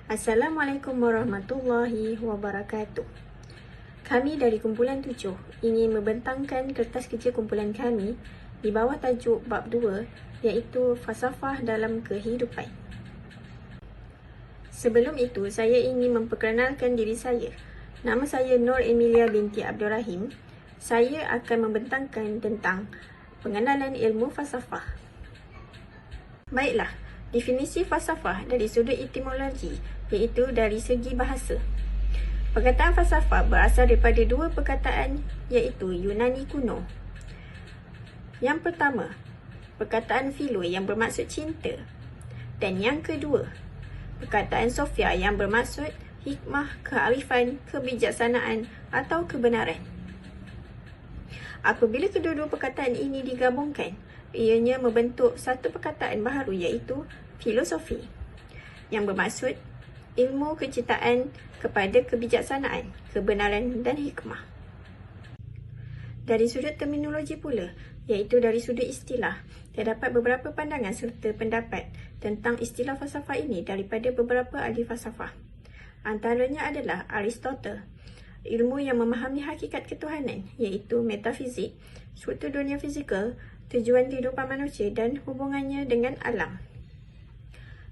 Assalamualaikum warahmatullahi wabarakatuh. Kami dari kumpulan 7 ingin membentangkan kertas kerja kumpulan kami di bawah tajuk bab 2 iaitu falsafah dalam kehidupan. Sebelum itu, saya ingin memperkenalkan diri saya. Nama saya Nur Emilia binti Abdul Rahim. Saya akan membentangkan tentang pengenalan ilmu falsafah. Baiklah, definisi falsafah dari sudut etimologi iaitu dari segi bahasa. Perkataan falsafah berasal daripada dua perkataan iaitu Yunani kuno. Yang pertama, perkataan philo yang bermaksud cinta, dan yang kedua, perkataan Sophia yang bermaksud hikmah, kearifan, kebijaksanaan atau kebenaran. Apabila kedua-dua perkataan ini digabungkan, ianya membentuk satu perkataan baharu iaitu filosofi yang bermaksud ilmu kecintaan kepada kebijaksanaan, kebenaran dan hikmah. Dari sudut terminologi pula, iaitu dari sudut istilah, terdapat beberapa pandangan serta pendapat tentang istilah falsafah ini daripada beberapa ahli falsafah. Antaranya adalah Aristotle, ilmu yang memahami hakikat ketuhanan iaitu metafizik, struktur dunia fizikal, tujuan kehidupan manusia dan hubungannya dengan alam.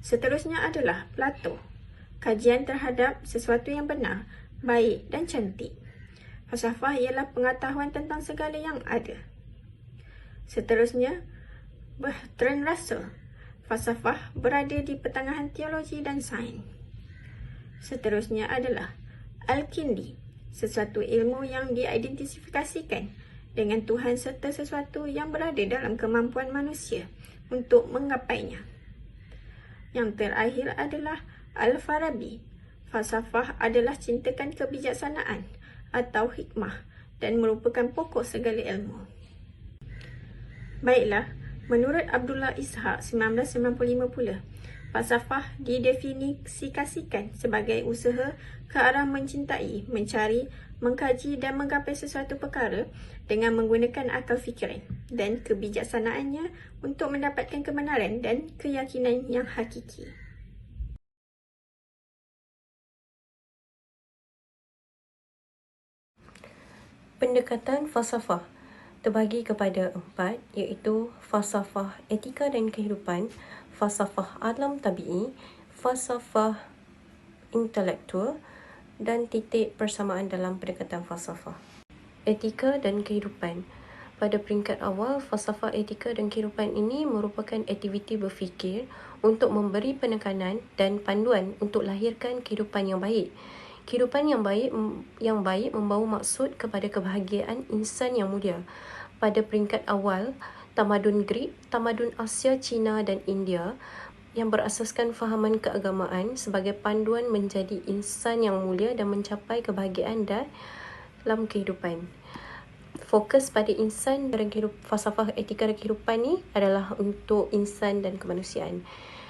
Seterusnya adalah Plato, kajian terhadap sesuatu yang benar, baik dan cantik. Falsafah ialah pengetahuan tentang segala yang ada. Seterusnya, Bertrand Russell, falsafah berada di pertengahan teologi dan sains. Seterusnya adalah Al-Kindi, sesuatu ilmu yang diidentifikasikan dengan Tuhan serta sesuatu yang berada dalam kemampuan manusia untuk menggapainya. Yang terakhir adalah Al-Farabi, falsafah adalah cintakan kebijaksanaan atau hikmah dan merupakan pokok segala ilmu. Baiklah, menurut Abdullah Ishaq 1995 pula, falsafah didefinisikan sebagai usaha ke arah mencintai, mencari, mengkaji dan menggapai sesuatu perkara dengan menggunakan akal fikiran dan kebijaksanaannya untuk mendapatkan kebenaran dan keyakinan yang hakiki. Pendekatan falsafah terbagi kepada 4 iaitu falsafah etika dan kehidupan, falsafah alam tabi'i, falsafah intelektual dan titik persamaan dalam pendekatan falsafah. Etika dan kehidupan. Pada peringkat awal, falsafah etika dan kehidupan ini merupakan aktiviti berfikir untuk memberi penekanan dan panduan untuk lahirkan kehidupan yang baik. Kehidupan yang baik membawa maksud kepada kebahagiaan insan yang mulia. Pada peringkat awal, tamadun Greek, tamadun Asia, Cina dan India yang berasaskan fahaman keagamaan sebagai panduan menjadi insan yang mulia dan mencapai kebahagiaan dalam kehidupan. Fokus pada insan dalam falsafah etika dan kehidupan ni adalah untuk insan dan kemanusiaan.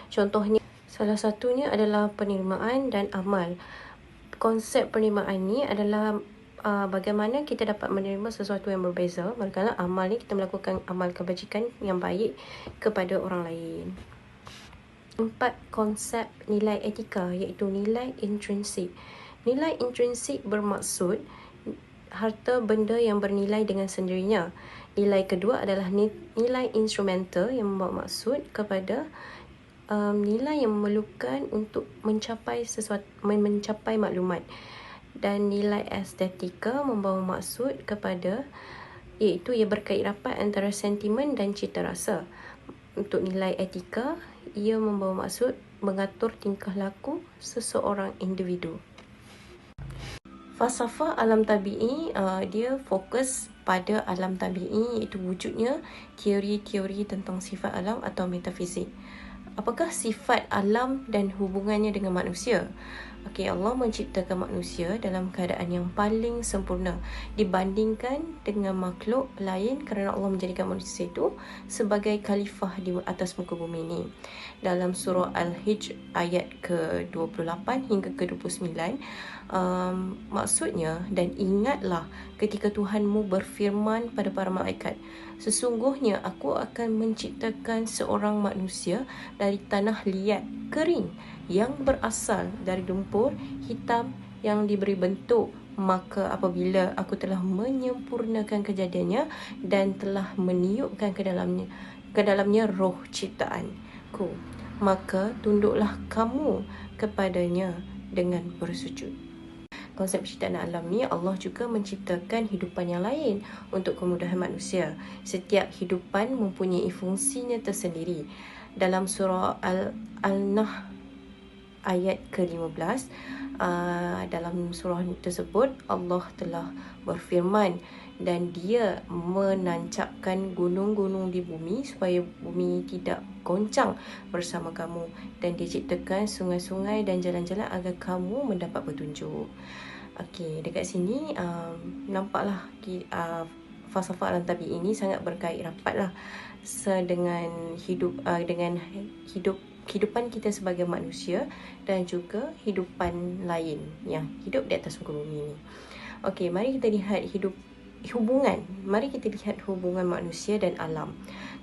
Contohnya, salah satunya adalah penerimaan dan amal. Konsep penerimaan ni adalah bagaimana kita dapat menerima sesuatu yang berbeza manakala amal ni kita melakukan amal kebajikan yang baik kepada orang lain. 4 konsep nilai etika iaitu nilai intrinsik. Nilai intrinsik bermaksud harta benda yang bernilai dengan sendirinya. Nilai kedua adalah nilai instrumental yang membawa maksud kepada nilai yang memerlukan untuk mencapai maklumat, dan nilai estetika membawa maksud kepada iaitu ia berkait rapat antara sentimen dan cita rasa. Untuk nilai etika, ia membawa maksud mengatur tingkah laku seseorang individu. Falsafah alam tabi'i, dia fokus pada alam tabi'i iaitu wujudnya teori-teori tentang sifat alam atau metafizik. Apakah sifat alam dan hubungannya dengan manusia? Allah menciptakan manusia dalam keadaan yang paling sempurna dibandingkan dengan makhluk lain kerana Allah menjadikan manusia itu sebagai khalifah di atas muka bumi ini. Dalam surah Al-Hijr ayat ke-28 hingga ke-29, maksudnya, dan ingatlah ketika Tuhanmu berfirman pada para malaikat, Sesungguhnya aku akan menciptakan seorang manusia dari tanah liat kering yang berasal dari lumpur hitam yang diberi bentuk. Maka apabila aku telah menyempurnakan kejadiannya dan telah meniupkan ke dalamnya roh ciptaanku, maka tunduklah kamu kepadanya dengan bersujud. Konsep penciptaan alam ni, Allah juga menciptakan hidupan yang lain untuk kemudahan manusia. Setiap hidupan mempunyai fungsinya tersendiri. Dalam surah Al-Nahl ayat ke-15, dalam surah tersebut Allah telah berfirman, dan dia menancapkan gunung-gunung di bumi supaya bumi tidak goncang bersama kamu, dan dia ciptakan sungai-sungai dan jalan-jalan agar kamu mendapat petunjuk. Okey, dekat sini nampaklah falsafah alam tabi'i ini sangat berkait rapatlah dengan kehidupan kita sebagai manusia dan juga hidupan lain yang hidup di atas muka bumi ini. Okey, mari kita lihat Mari kita lihat hubungan manusia dan alam.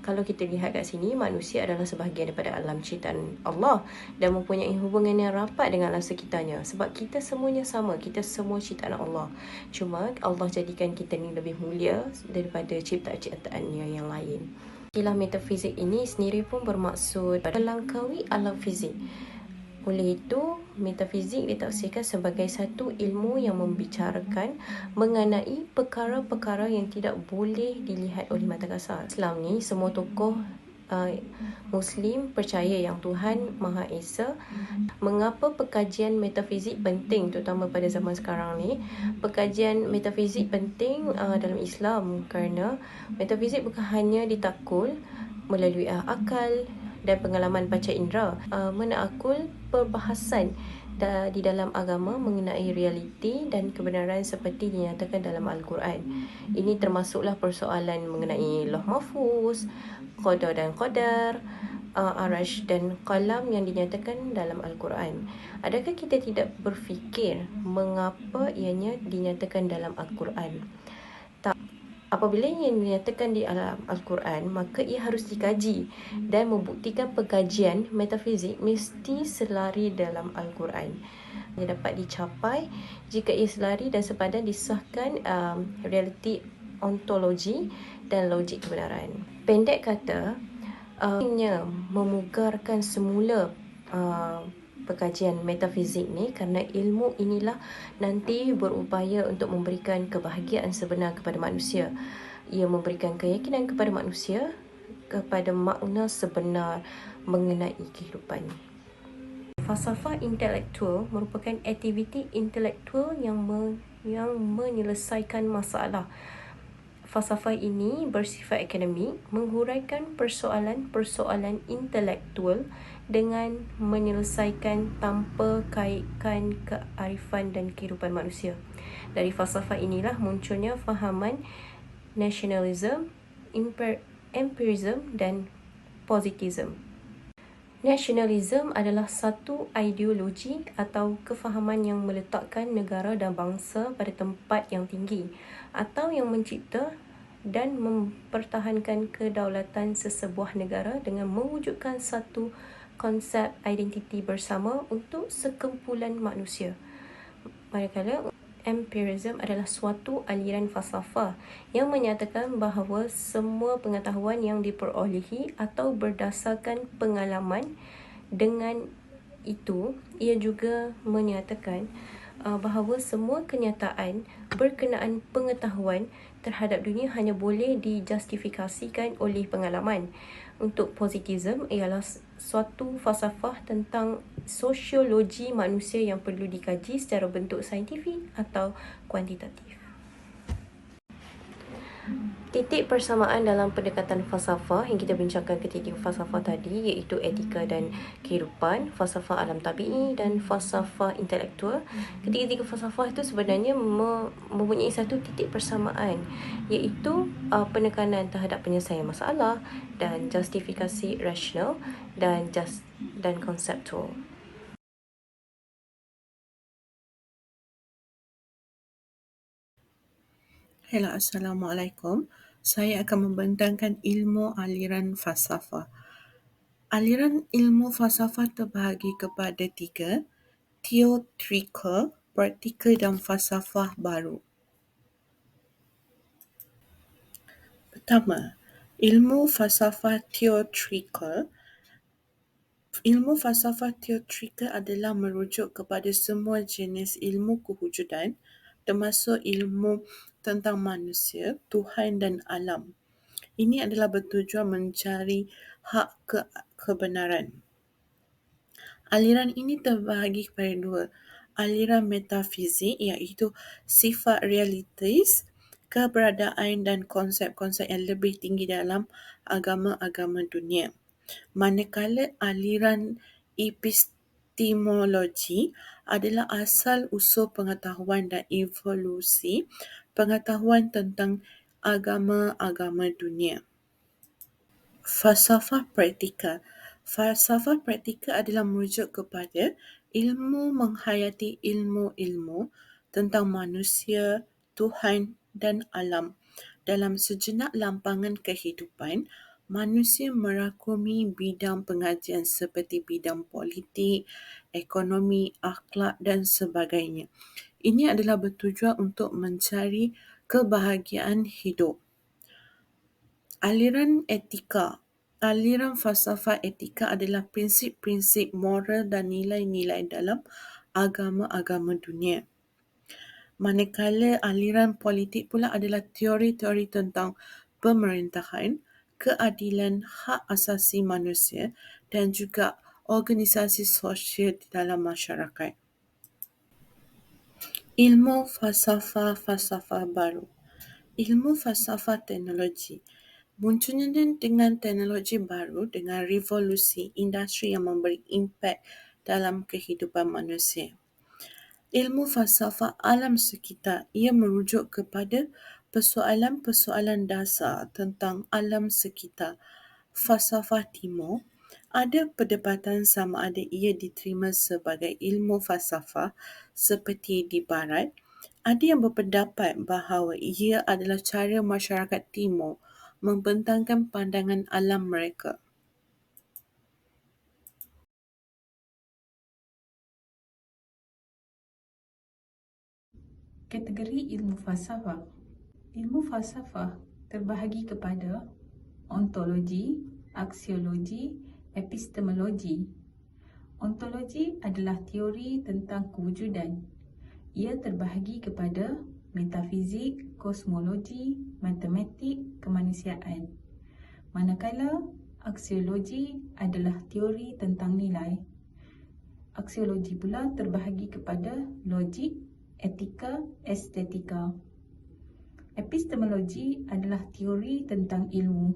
Kalau kita lihat kat sini, manusia adalah sebahagian daripada alam ciptaan Allah dan mempunyai hubungan yang rapat dengan alam sekitarnya. Sebab kita semuanya sama, kita semua ciptaan Allah. Cuma Allah jadikan kita ni lebih mulia daripada ciptaan-ciptaannya yang lain. Istilah metafizik ini sendiri pun bermaksud melangkaui alam fizik. Oleh itu, metafizik ditafsirkan sebagai satu ilmu yang membicarakan mengenai perkara-perkara yang tidak boleh dilihat oleh mata kasar. Islam ni, semua tokoh Muslim percaya yang Tuhan Maha Esa. Mengapa pekajian metafizik penting, terutama pada zaman sekarang ni? Pekajian metafizik penting dalam Islam kerana metafizik bukan hanya ditakul melalui akal dan pengalaman panca indera, menakul perbahasan di dalam agama mengenai realiti dan kebenaran seperti dinyatakan dalam Al-Quran. Ini termasuklah persoalan mengenai Lauh Mahfuz, Qada dan Qadar, Arash dan Qalam yang dinyatakan dalam Al-Quran. Adakah kita tidak berfikir mengapa ianya dinyatakan dalam Al-Quran? Apabila yang dinyatakan di dalam Al-Quran, maka ia harus dikaji dan membuktikan pengkajian metafizik mesti selari dalam Al-Quran. Ia dapat dicapai jika ia selari dan sepadan disahkan realiti ontologi dan logik kebenaran. Pendek kata, memugarkan semula pekajian metafizik ni kerana ilmu inilah nanti berupaya untuk memberikan kebahagiaan sebenar kepada manusia. Ia memberikan keyakinan kepada manusia kepada makna sebenar mengenai kehidupan. Falsafah intelektual merupakan aktiviti intelektual yang menyelesaikan masalah. Falsafah ini bersifat akademik, menghuraikan persoalan-persoalan intelektual dengan menyelesaikan tanpa kaitkan kearifan dan kehidupan manusia. Dari falsafah inilah munculnya fahaman nationalism, empirism dan positivism. Nasionalisme adalah satu ideologi atau kefahaman yang meletakkan negara dan bangsa pada tempat yang tinggi atau yang mencipta dan mempertahankan kedaulatan sesebuah negara dengan mewujudkan satu konsep identiti bersama untuk sekumpulan manusia. Manakala empirism adalah suatu aliran falsafah yang menyatakan bahawa semua pengetahuan yang diperolehi atau berdasarkan pengalaman. Dengan itu, ia juga menyatakan bahawa semua kenyataan berkenaan pengetahuan terhadap dunia hanya boleh dijustifikasikan oleh pengalaman. Untuk positivism ialah suatu falsafah tentang sosiologi manusia yang perlu dikaji secara bentuk saintifik atau kuantitatif. Titik persamaan dalam pendekatan falsafah yang kita bincangkan ketiga falsafah tadi iaitu etika dan kehidupan, falsafah alam tabi'i dan falsafah intelektual. Ketiga-tiga falsafah itu sebenarnya mempunyai satu titik persamaan iaitu penekanan terhadap penyelesaian masalah dan justifikasi rasional dan konseptual. Hello, Assalamualaikum. Saya akan membentangkan ilmu aliran falsafah. Aliran ilmu falsafah terbahagi kepada 3, teoretikal, praktikal dan falsafah baru. Pertama, ilmu falsafah teoretikal. Ilmu falsafah teoretikal adalah merujuk kepada semua jenis ilmu kewujudan, termasuk ilmu tentang manusia, Tuhan dan alam. Ini adalah bertujuan mencari hak kebenaran. Aliran ini terbahagi kepada 2. Aliran metafizik iaitu sifat realitis, keberadaan dan konsep-konsep yang lebih tinggi dalam agama-agama dunia. Manakala aliran epistemologi adalah asal usul pengetahuan dan evolusi pengetahuan tentang agama-agama dunia. Falsafah praktikal. Falsafah praktikal adalah merujuk kepada ilmu menghayati ilmu-ilmu tentang manusia, Tuhan dan alam. Dalam sejenak lampangan kehidupan, manusia merakumi bidang pengajian seperti bidang politik, ekonomi, akhlak dan sebagainya. Ini adalah bertujuan untuk mencari kebahagiaan hidup. Aliran etika. Aliran falsafah etika adalah prinsip-prinsip moral dan nilai-nilai dalam agama-agama dunia. Manakala aliran politik pula adalah teori-teori tentang pemerintahan, keadilan, hak asasi manusia dan juga organisasi sosial di dalam masyarakat. Ilmu falsafah baru. Ilmu falsafah teknologi. Munculnya dengan teknologi baru dengan revolusi industri yang memberi impak dalam kehidupan manusia. Ilmu falsafah alam sekitar, ia merujuk kepada persoalan-persoalan dasar tentang alam sekitar. Falsafah timur, ada perdebatan sama ada ia diterima sebagai ilmu falsafah seperti di barat. Ada yang berpendapat bahawa ia adalah cara masyarakat timur membentangkan pandangan alam mereka. Kategori ilmu falsafah. Ilmu falsafah terbahagi kepada ontologi, aksiologi, epistemologi. Ontologi adalah teori tentang kewujudan. Ia terbahagi kepada metafizik, kosmologi, matematik, kemanusiaan. Manakala aksiologi adalah teori tentang nilai. Aksiologi pula terbahagi kepada logik, etika, estetika. Epistemologi adalah teori tentang ilmu.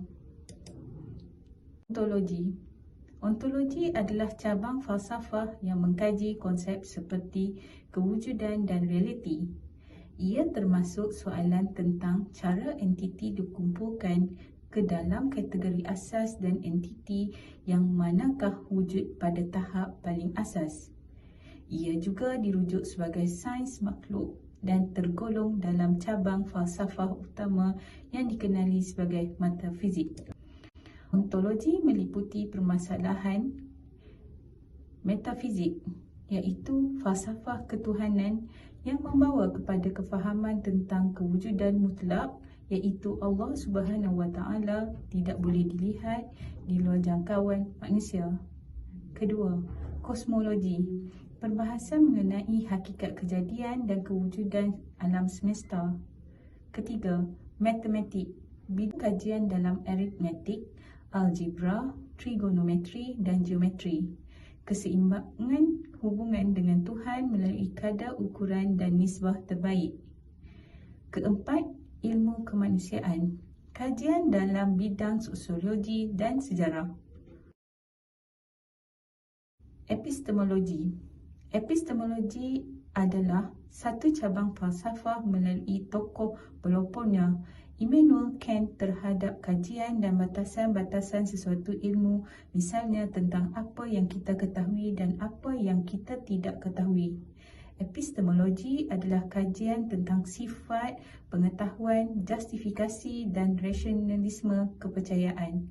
Ontologi adalah cabang falsafah yang mengkaji konsep seperti kewujudan dan realiti. Ia termasuk soalan tentang cara entiti dikumpulkan ke dalam kategori asas dan entiti yang manakah wujud pada tahap paling asas. Ia juga dirujuk sebagai sains makhluk dan tergolong dalam cabang falsafah utama yang dikenali sebagai metafizik. Ontologi meliputi permasalahan metafizik, iaitu falsafah ketuhanan yang membawa kepada kefahaman tentang kewujudan mutlak, iaitu Allah Subhanahu Wa Taala tidak boleh dilihat di luar jangkauan manusia. Kedua, kosmologi, perbahasan mengenai hakikat kejadian dan kewujudan alam semesta. Ketiga, matematik, bidang kajian dalam aritmetik, algebra, trigonometri dan geometri. Keseimbangan hubungan dengan Tuhan melalui kadar ukuran dan nisbah terbaik. Keempat, ilmu kemanusiaan, kajian dalam bidang sosiologi dan sejarah. Epistemologi adalah satu cabang falsafah melalui tokoh pelopornya Immanuel Kant terhadap kajian dan batasan-batasan sesuatu ilmu, misalnya tentang apa yang kita ketahui dan apa yang kita tidak ketahui. Epistemologi adalah kajian tentang sifat, pengetahuan, justifikasi dan rasionalisme kepercayaan.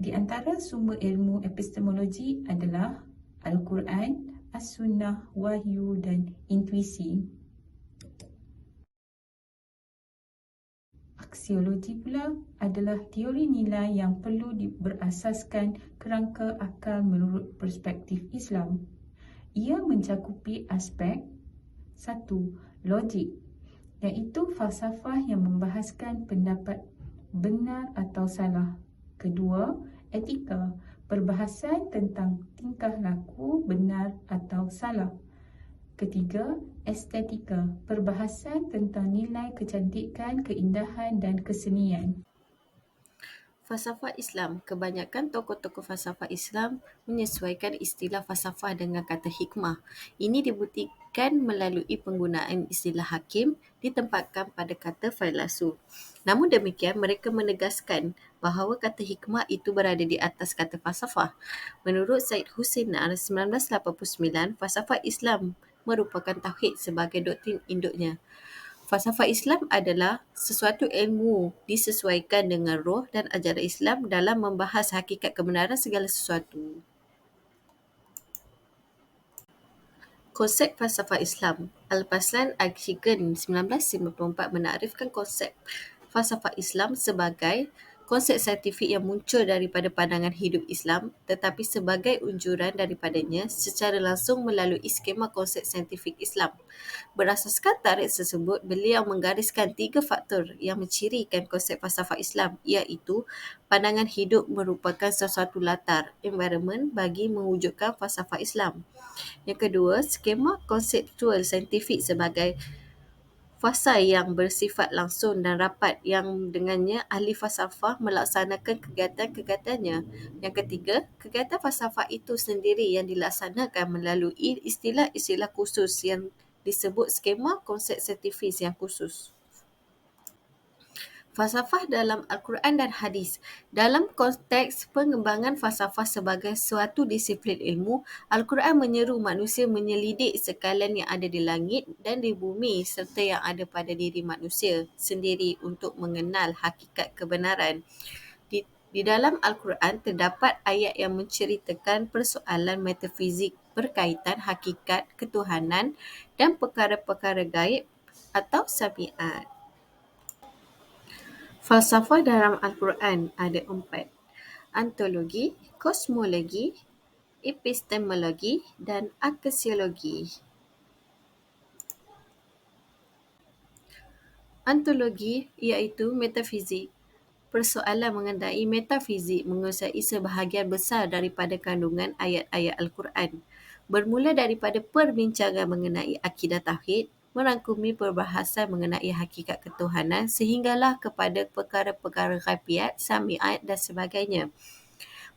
Di antara sumber ilmu epistemologi adalah Al-Quran, As-Sunnah, Wahyu dan Intuisi. Aksiologi pula adalah teori nilai yang perlu berasaskan kerangka akal menurut perspektif Islam. Ia mencakupi aspek 1. Logik, iaitu falsafah yang membahaskan pendapat benar atau salah. Kedua, etika, perbahasan tentang tingkah laku benar atau salah. Ketiga, estetika, perbahasan tentang nilai kecantikan, keindahan dan kesenian. Falsafah Islam. Kebanyakan tokoh-tokoh falsafah Islam menyesuaikan istilah falsafah dengan kata hikmah. Ini dibuktikan melalui penggunaan istilah hakim ditempatkan pada kata failasu. Namun demikian, mereka menegaskan bahawa kata hikmah itu berada di atas kata falsafah. Menurut Said Husseinar 1989, falsafah Islam merupakan tauhid sebagai doktrin induknya. Falsafah Islam adalah sesuatu ilmu disesuaikan dengan roh dan ajaran Islam dalam membahas hakikat kebenaran segala sesuatu. Konsep falsafah Islam. Al-Faslan Akshigan 1954 menakrifkan konsep falsafah Islam sebagai konsep saintifik yang muncul daripada pandangan hidup Islam tetapi sebagai unjuran daripadanya secara langsung melalui skema konsep saintifik Islam. Berasaskan tarikh tersebut, beliau menggariskan 3 faktor yang mencirikan konsep falsafah Islam, iaitu pandangan hidup merupakan sesuatu latar, environment bagi mewujudkan falsafah Islam. Yang kedua, skema konseptual saintifik sebagai fasa yang bersifat langsung dan rapat yang dengannya ahli falsafah melaksanakan kegiatan-kegiatannya. Yang ketiga, kegiatan falsafah itu sendiri yang dilaksanakan melalui istilah-istilah khusus yang disebut skema konsep saintifik yang khusus. Falsafah dalam Al-Quran dan Hadis. Dalam konteks pengembangan falsafah sebagai suatu disiplin ilmu, Al-Quran menyeru manusia menyelidik sekalian yang ada di langit dan di bumi serta yang ada pada diri manusia sendiri untuk mengenal hakikat kebenaran. Di dalam Al-Quran terdapat ayat yang menceritakan persoalan metafizik berkaitan hakikat ketuhanan dan perkara-perkara gaib atau sami'at. Falsafah dalam Al-Quran ada 4. Ontologi, kosmologi, epistemologi dan aksiologi. Ontologi iaitu metafizik. Persoalan mengenai metafizik menguasai sebahagian besar daripada kandungan ayat-ayat Al-Quran. Bermula daripada perbincangan mengenai akidah tauhid, merangkumi perbahasan mengenai hakikat ketuhanan sehinggalah kepada perkara-perkara ghaibiat, sami'at dan sebagainya.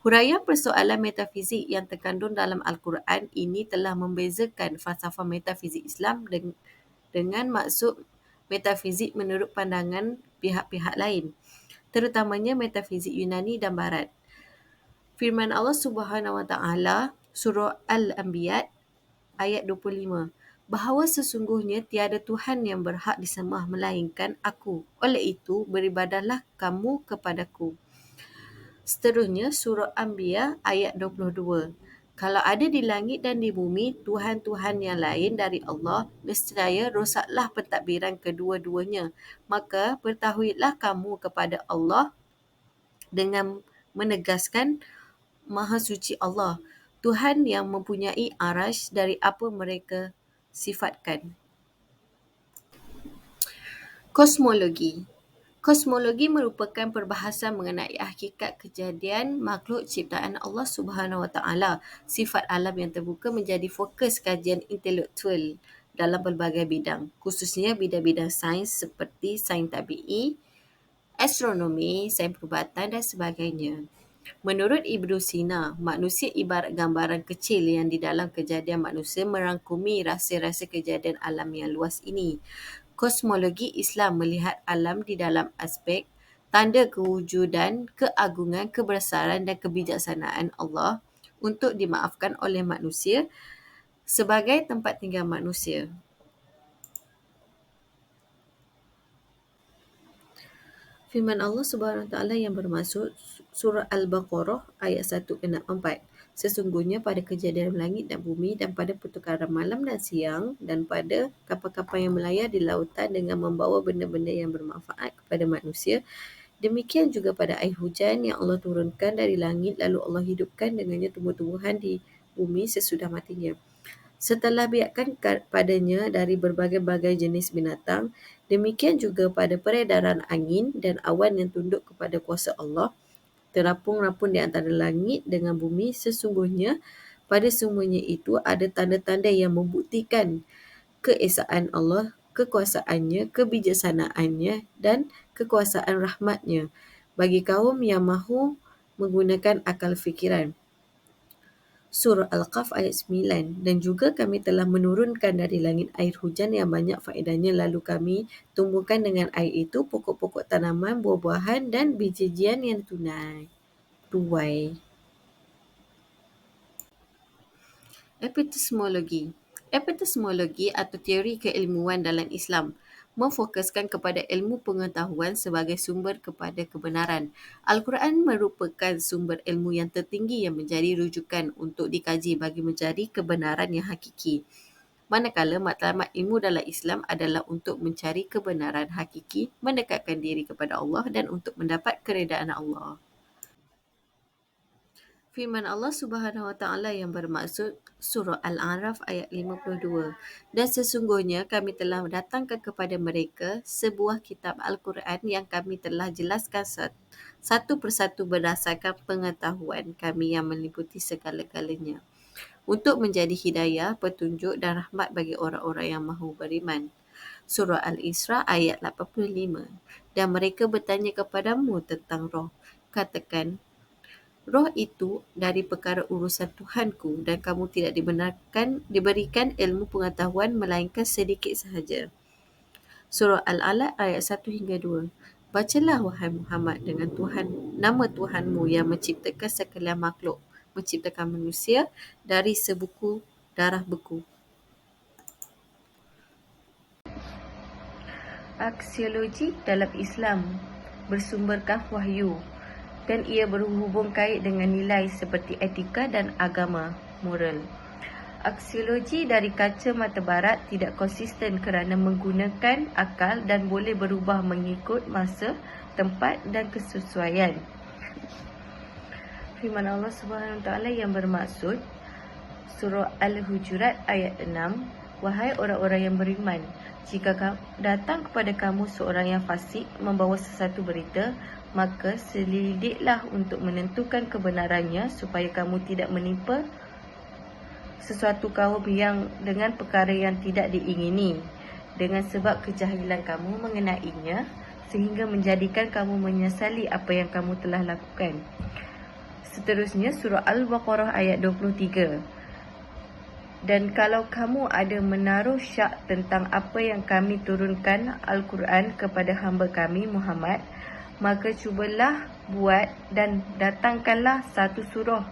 Huraian persoalan metafizik yang terkandung dalam Al-Quran ini telah membezakan falsafah metafizik Islam dengan maksud metafizik menurut pandangan pihak-pihak lain, terutamanya metafizik Yunani dan Barat. Firman Allah Subhanahu Wa Taala surah Al-Anbiya ayat 25, bahawa sesungguhnya tiada Tuhan yang berhak disembah melainkan aku. Oleh itu, beribadahlah kamu kepadaku. Seterusnya, surah Anbiya ayat 22. Kalau ada di langit dan di bumi Tuhan-Tuhan yang lain dari Allah, nescaya rosaklah pentadbiran kedua-duanya. Maka bertauhidlah kamu kepada Allah dengan menegaskan Maha Suci Allah, Tuhan yang mempunyai arasy dari apa mereka sifatkan. Kosmologi. Kosmologi merupakan perbahasan mengenai hakikat kejadian makhluk ciptaan Allah Subhanahu Wa Taala. Sifat alam yang terbuka menjadi fokus kajian intelektual dalam pelbagai bidang, khususnya bidang-bidang sains seperti sains tabi'i, astronomi, sains perubatan dan sebagainya. Menurut Ibnu Sina, manusia ibarat gambaran kecil yang di dalam kejadian manusia merangkumi rahsia-rahsia kejadian alam yang luas ini. Kosmologi Islam melihat alam di dalam aspek tanda kewujudan, keagungan, kebesaran dan kebijaksanaan Allah untuk dimaafkan oleh manusia sebagai tempat tinggal manusia. Firman Allah Subhanahu Wa Taala yang bermaksud surah Al-Baqarah ayat 164. Sesungguhnya pada kejadian langit dan bumi dan pada pertukaran malam dan siang dan pada kapal-kapal yang melayar di lautan dengan membawa benda-benda yang bermanfaat kepada manusia, demikian juga pada air hujan yang Allah turunkan dari langit lalu Allah hidupkan dengannya tumbuh-tumbuhan di bumi sesudah matinya. Setelah biarkan padanya dari berbagai-bagai jenis binatang, demikian juga pada peredaran angin dan awan yang tunduk kepada kuasa Allah, terapung-rapung di antara langit dengan bumi. Sesungguhnya pada semuanya itu ada tanda-tanda yang membuktikan keesaan Allah, kekuasaannya, kebijaksanaannya dan kekuasaan rahmatnya bagi kaum yang mahu menggunakan akal fikiran. Surah Al-Qaf ayat 9. Dan juga kami telah menurunkan dari langit air hujan yang banyak faedahnya, lalu kami tumbuhkan dengan air itu pokok-pokok tanaman, buah-buahan dan biji-bijian yang tuai. Epistemologi. Epistemologi atau teori keilmuan dalam Islam memfokuskan kepada ilmu pengetahuan sebagai sumber kepada kebenaran. Al-Quran merupakan sumber ilmu yang tertinggi yang menjadi rujukan untuk dikaji bagi mencari kebenaran yang hakiki. Manakala matlamat ilmu dalam Islam adalah untuk mencari kebenaran hakiki, mendekatkan diri kepada Allah dan untuk mendapat keredaan Allah. Firman Allah Subhanahu Wa Taala yang bermaksud surah Al-A'raf ayat 52. Dan sesungguhnya kami telah datangkan kepada mereka sebuah kitab Al-Quran yang kami telah jelaskan satu persatu berdasarkan pengetahuan kami yang meliputi segala-galanya, untuk menjadi hidayah, petunjuk dan rahmat bagi orang-orang yang mahu beriman. Surah Al-Isra ayat 85. Dan mereka bertanya kepadamu tentang roh. Katakan, roh itu dari perkara urusan Tuhanku dan kamu tidak diberikan ilmu pengetahuan melainkan sedikit sahaja. Surah Al-Alaq ayat 1 hingga 2. Bacalah wahai Muhammad dengan nama Tuhanmu yang menciptakan sekalian makhluk, menciptakan manusia dari sebuku darah beku. Aksiologi dalam Islam bersumberkan wahyu dan ia berhubung kait dengan nilai seperti etika dan agama, moral. Aksiologi dari kacamata barat tidak konsisten kerana menggunakan akal dan boleh berubah mengikut masa, tempat dan kesesuaian. Firman Allah Subhanahu Wa Taala yang bermaksud surah Al-Hujurat ayat 6. Wahai orang-orang yang beriman, jika datang kepada kamu seorang yang fasik membawa sesuatu berita, maka selidiklah untuk menentukan kebenarannya supaya kamu tidak menimpa sesuatu kaum yang dengan perkara yang tidak diingini dengan sebab kejahilan kamu mengenainya sehingga menjadikan kamu menyesali apa yang kamu telah lakukan. Seterusnya surah Al-Baqarah ayat 23. Dan kalau kamu ada menaruh syak tentang apa yang kami turunkan Al-Quran kepada hamba kami Muhammad, maka cubalah buat dan datangkanlah satu surah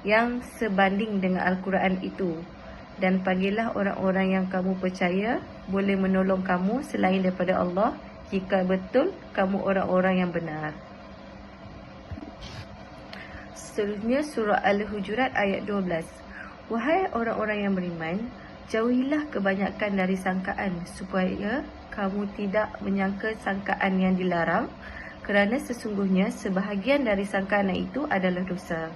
yang sebanding dengan Al-Quran itu. Dan panggillah orang-orang yang kamu percaya boleh menolong kamu selain daripada Allah jika betul kamu orang-orang yang benar. Seterusnya surah Al-Hujurat ayat 12. Wahai orang-orang yang beriman, jauhilah kebanyakan dari sangkaan supaya kamu tidak menyangka sangkaan yang dilarang, kerana sesungguhnya sebahagian dari sangkaan itu adalah dosa.